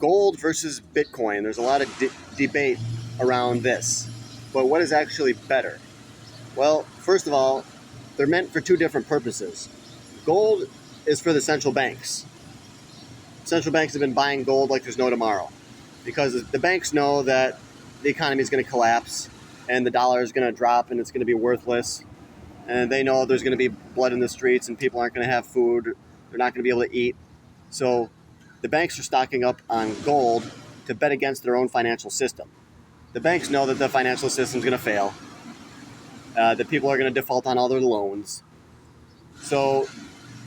gold versus Bitcoin. There's a lot of debate around this. But what is actually better? Well, first of all, they're meant for two different purposes. Gold is for the central banks. Central banks have been buying gold like there's no tomorrow because the banks know that the economy is going to collapse and the dollar is going to drop and it's going to be worthless. And they know there's going to be blood in the streets and people aren't going to have food. They're not going to be able to eat. So the banks are stocking up on gold to bet against their own financial system. The banks know that the financial system is going to fail, that people are going to default on all their loans. So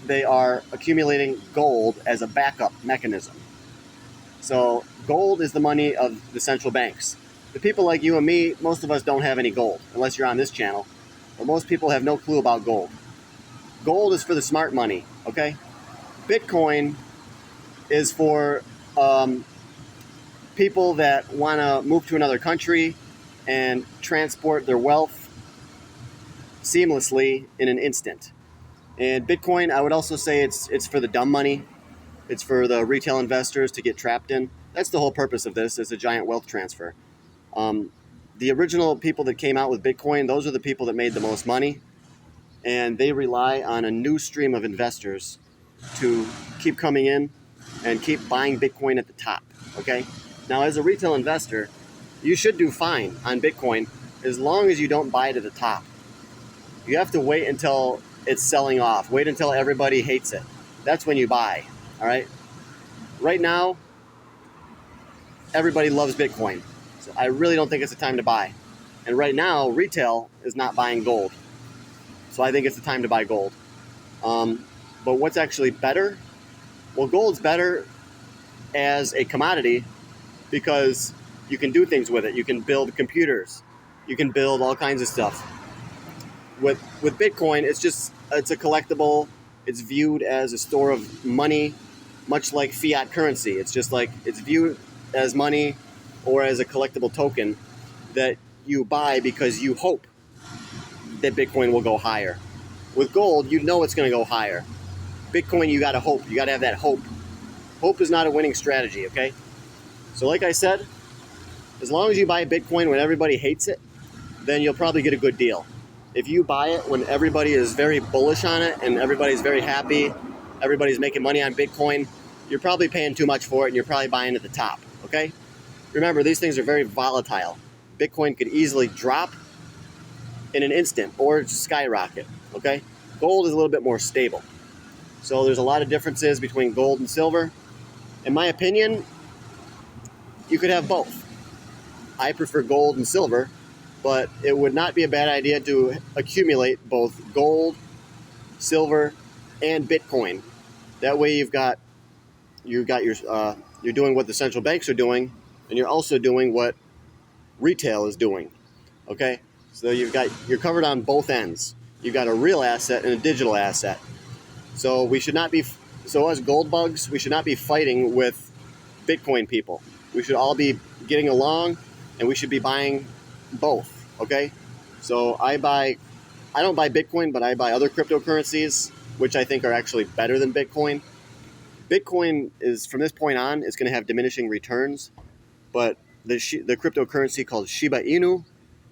they are accumulating gold as a backup mechanism. So gold is the money of the central banks. The people like you and me, most of us don't have any gold, unless you're on this channel. But most people have no clue about gold. Gold is for the smart money, okay? Bitcoin is for people that want to move to another country and transport their wealth seamlessly in an instant. And Bitcoin, I would also say it's for the dumb money. It's for the retail investors to get trapped in. That's the whole purpose of this, is a giant wealth transfer. The original people that came out with Bitcoin, those are the people that made the most money. And they rely on a new stream of investors to keep coming in and keep buying Bitcoin at the top, okay? Now, as a retail investor, you should do fine on Bitcoin as long as you don't buy it at the top. You have to wait until it's selling off. Wait until everybody hates it. That's when you buy, all right? Right now, everybody loves Bitcoin. So I really don't think it's the time to buy. And right now, retail is not buying gold. So I think it's the time to buy gold. But what's actually better? Well, gold's better as a commodity because you can do things with it. You can build computers. You can build all kinds of stuff. With Bitcoin, it's a collectible. It's viewed as a store of money, much like fiat currency. It's just like it's viewed as money or as a collectible token that you buy because you hope that Bitcoin will go higher. With gold, you know it's going to go higher. Bitcoin, you got to hope. You got to have that hope. Hope is not a winning strategy, okay? So like I said, as long as you buy Bitcoin when everybody hates it, then you'll probably get a good deal. If you buy it when everybody is very bullish on it and everybody's very happy, everybody's making money on Bitcoin, you're probably paying too much for it and you're probably buying at the top, okay? Remember, these things are very volatile. Bitcoin could easily drop in an instant or skyrocket, okay? Gold is a little bit more stable. So there's a lot of differences between gold and silver. In my opinion, you could have both. I prefer gold and silver, but it would not be a bad idea to accumulate both gold, silver, and Bitcoin. That way you're doing what the central banks are doing, and you're also doing what retail is doing. Okay? So you're covered on both ends. You've got a real asset and a digital asset. So us gold bugs, we should not be fighting with Bitcoin people. We should all be getting along, and we should be buying both. Okay? So I don't buy Bitcoin, but I buy other cryptocurrencies, which I think are actually better than Bitcoin. Bitcoin is, from this point on, is going to have diminishing returns, but the cryptocurrency called Shiba Inu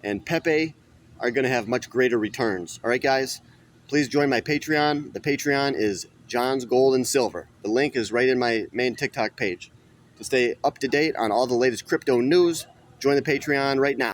and Pepe are going to have much greater returns. All right, guys, please join my Patreon. The Patreon is John's Gold and Silver. The link is right in my main TikTok page. To stay up to date on all the latest crypto news, join the Patreon right now.